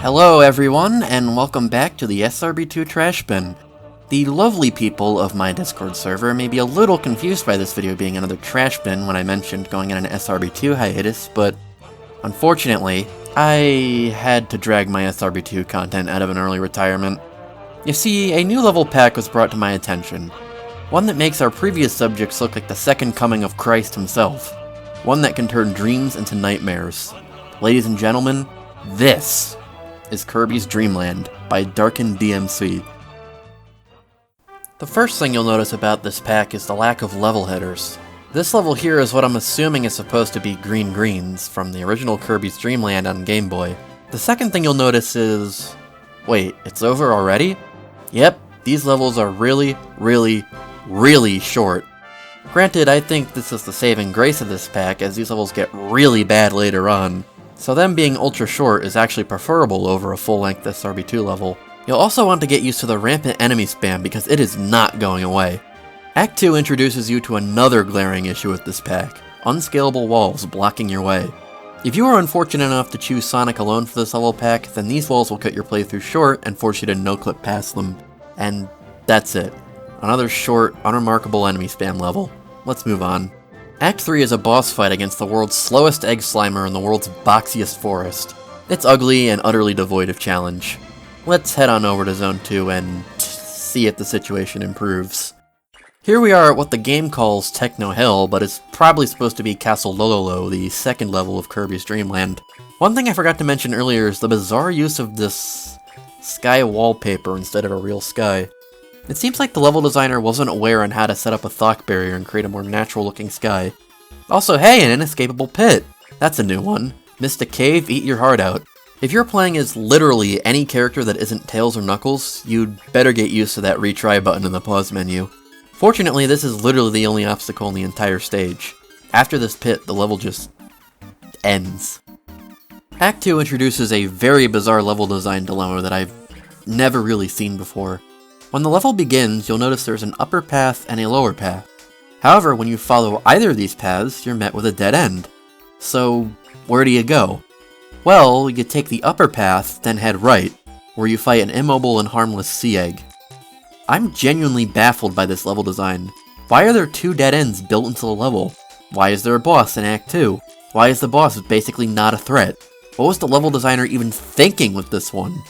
Hello everyone, and welcome back to the SRB2 Trash Bin. The lovely people of my Discord server may be a little confused by this video being another trash bin when I mentioned going on an SRB2 hiatus, but unfortunately, I had to drag my SRB2 content out of an early retirement. You see, a new level pack was brought to my attention. One that makes our previous subjects look like the second coming of Christ himself. One that can turn dreams into nightmares. Ladies and gentlemen, this is Kirby's Dreamland by Darkened DMC. The first thing you'll notice about this pack is the lack of level headers. This level here is what I'm assuming is supposed to be Green Greens from the original Kirby's Dreamland on Game Boy. The second thing you'll notice is... wait, it's over already? Yep, these levels are really short. Granted, I think this is the saving grace of this pack, as these levels get really bad later on. So them being ultra short is actually preferable over a full-length SRB2 level. You'll also want to get used to the rampant enemy spam because it is not going away. Act 2 introduces you to another glaring issue with this pack, unscalable walls blocking your way. If you are unfortunate enough to choose Sonic alone for this level pack, then these walls will cut your playthrough short and force you to no-clip past them. And that's it. Another short, unremarkable enemy spam level. Let's move on. Act 3 is a boss fight against the world's slowest egg slimer in the world's boxiest forest. It's ugly and utterly devoid of challenge. Let's head on over to Zone 2 and see if the situation improves. Here we are at what the game calls Techno Hill, but is probably supposed to be Castle Lololo, the second level of Kirby's Dreamland. One thing I forgot to mention earlier is the bizarre use of this sky wallpaper instead of a real sky. It seems like the level designer wasn't aware on how to set up a Thok barrier and create a more natural looking sky. Also, hey, an inescapable pit! That's a new one. Missed a cave, eat your heart out. If you're playing as literally any character that isn't Tails or Knuckles, you'd better get used to that retry button in the pause menu. Fortunately, this is literally the only obstacle in the entire stage. After this pit, the level just ends. Act 2 introduces a very bizarre level design dilemma that I've never really seen before. When the level begins, you'll notice there's an upper path and a lower path. However, when you follow either of these paths, you're met with a dead end. So, where do you go? Well, you take the upper path, then head right, where you fight an immobile and harmless sea egg. I'm genuinely baffled by this level design. Why are there two dead ends built into the level? Why is there a boss in Act 2? Why is the boss basically not a threat? What was the level designer even thinking with this one?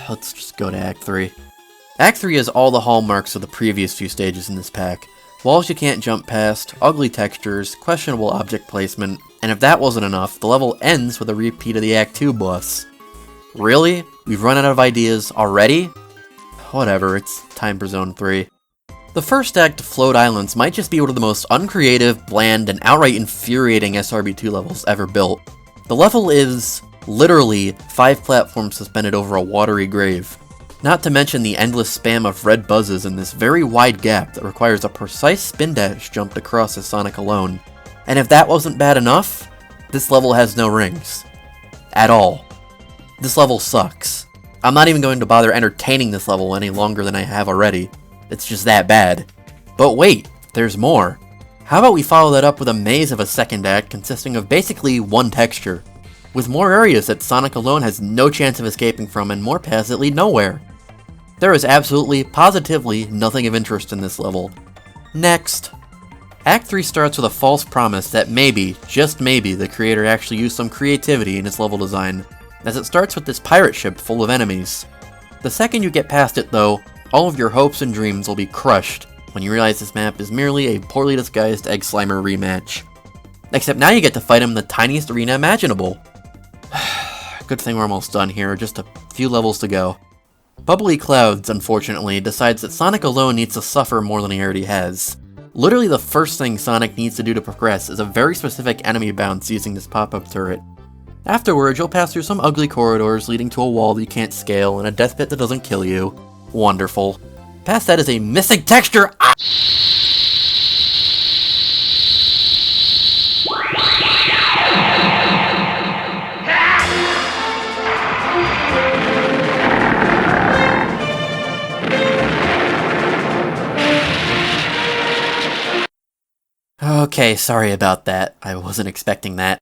Let's just go to Act 3. Act 3 has all the hallmarks of the previous few stages in this pack. Walls you can't jump past, ugly textures, questionable object placement, and if that wasn't enough, the level ends with a repeat of the Act 2 boss. Really? We've run out of ideas already? Whatever, it's time for Zone 3. The first act of Float Islands might just be one of the most uncreative, bland, and outright infuriating SRB2 levels ever built. The level is literally 5 platforms suspended over a watery grave. Not to mention the endless spam of red buzzes in this very wide gap that requires a precise spin dash jumped across as Sonic alone. And if that wasn't bad enough, this level has no rings. At all. This level sucks. I'm not even going to bother entertaining this level any longer than I have already. It's just that bad. But wait, there's more. How about we follow that up with a maze of a second act consisting of basically one texture, with more areas that Sonic alone has no chance of escaping from and more paths that lead nowhere. There is absolutely, positively nothing of interest in this level. Next. Act 3 starts with a false promise that maybe, just maybe, the creator actually used some creativity in its level design, as it starts with this pirate ship full of enemies. The second you get past it though, all of your hopes and dreams will be crushed when you realize this map is merely a poorly disguised Egg Slimer rematch. Except now you get to fight him in the tiniest arena imaginable. Good thing we're almost done here, just a few levels to go. Bubbly Clouds, unfortunately, decides that Sonic alone needs to suffer more than he already has. Literally the first thing Sonic needs to do to progress is a very specific enemy bounce using this pop-up turret. Afterwards, you'll pass through some ugly corridors leading to a wall that you can't scale and a death pit that doesn't kill you. Wonderful. Past that is a missing texture! Ah! Okay, sorry about that. I wasn't expecting that.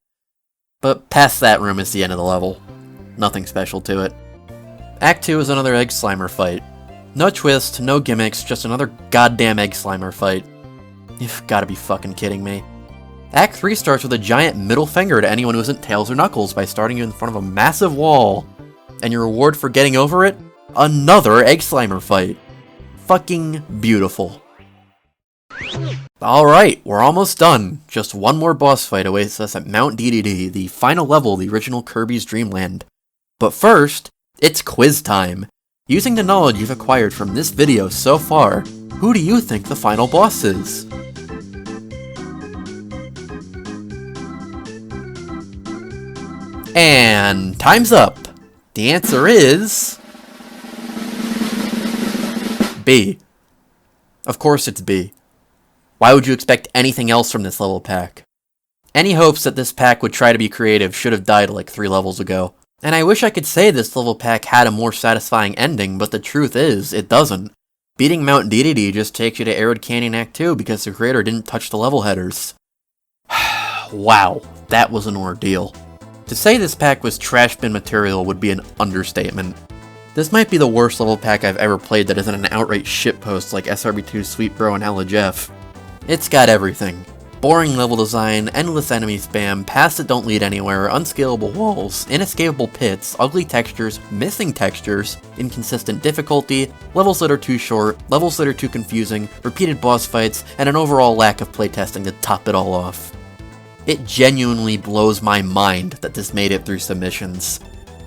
But past that room is the end of the level. nothing special to it. Act 2 is another Egg Slimer fight. No twist, no gimmicks, just another goddamn Egg Slimer fight. You've gotta be fucking kidding me. Act 3 starts with a giant middle finger to anyone who isn't Tails or Knuckles by starting you in front of a massive wall. And your reward for getting over it? Another Egg Slimer fight. Fucking beautiful. Alright, we're almost done. Just one more boss fight awaits us at Mount DDD, the final level of the original Kirby's Dreamland. But first, it's quiz time. Using the knowledge you've acquired from this video so far, who do you think the final boss is? And time's up. The answer is... B. Of course it's B. Why would you expect anything else from this level pack? Any hopes that this pack would try to be creative should have died like 3 levels ago. And I wish I could say this level pack had a more satisfying ending, but the truth is, it doesn't. Beating Mount DDD just takes you to Arid Canyon Act 2 because the creator didn't touch the level headers. Wow, that was an ordeal. To say this pack was trash bin material would be an understatement. This might be the worst level pack I've ever played that isn't an outright shitpost like SRB2, Sweet Bro, and Hella Jeff. It's got everything. Boring level design, endless enemy spam, paths that don't lead anywhere, unscalable walls, inescapable pits, ugly textures, missing textures, inconsistent difficulty, levels that are too short, levels that are too confusing, repeated boss fights, and an overall lack of playtesting to top it all off. It genuinely blows my mind that this made it through submissions.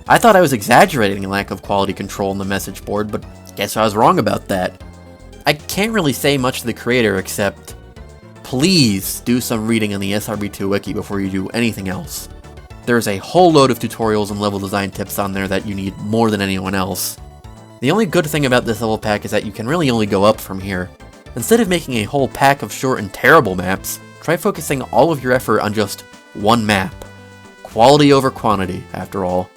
I thought I was exaggerating lack of quality control on the message board, but guess I was wrong about that. I can't really say much to the creator except, please do some reading on the SRB2 wiki before you do anything else. There's a whole load of tutorials and level design tips on there that you need more than anyone else. The only good thing about this level pack is that you can really only go up from here. Instead of making a whole pack of short and terrible maps, try focusing all of your effort on just one map. Quality over quantity, after all.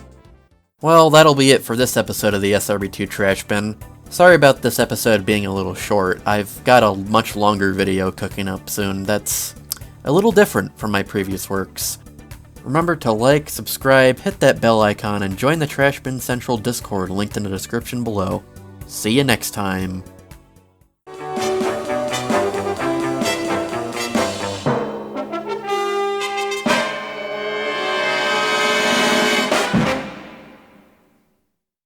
Well, that'll be it for this episode of the SRB2 Trash Bin. Sorry about this episode being a little short. I've got a much longer video cooking up soon that's a little different from my previous works. Remember to like, subscribe, hit that bell icon, and join the Trash Bin Central Discord linked in the description below. See you next time.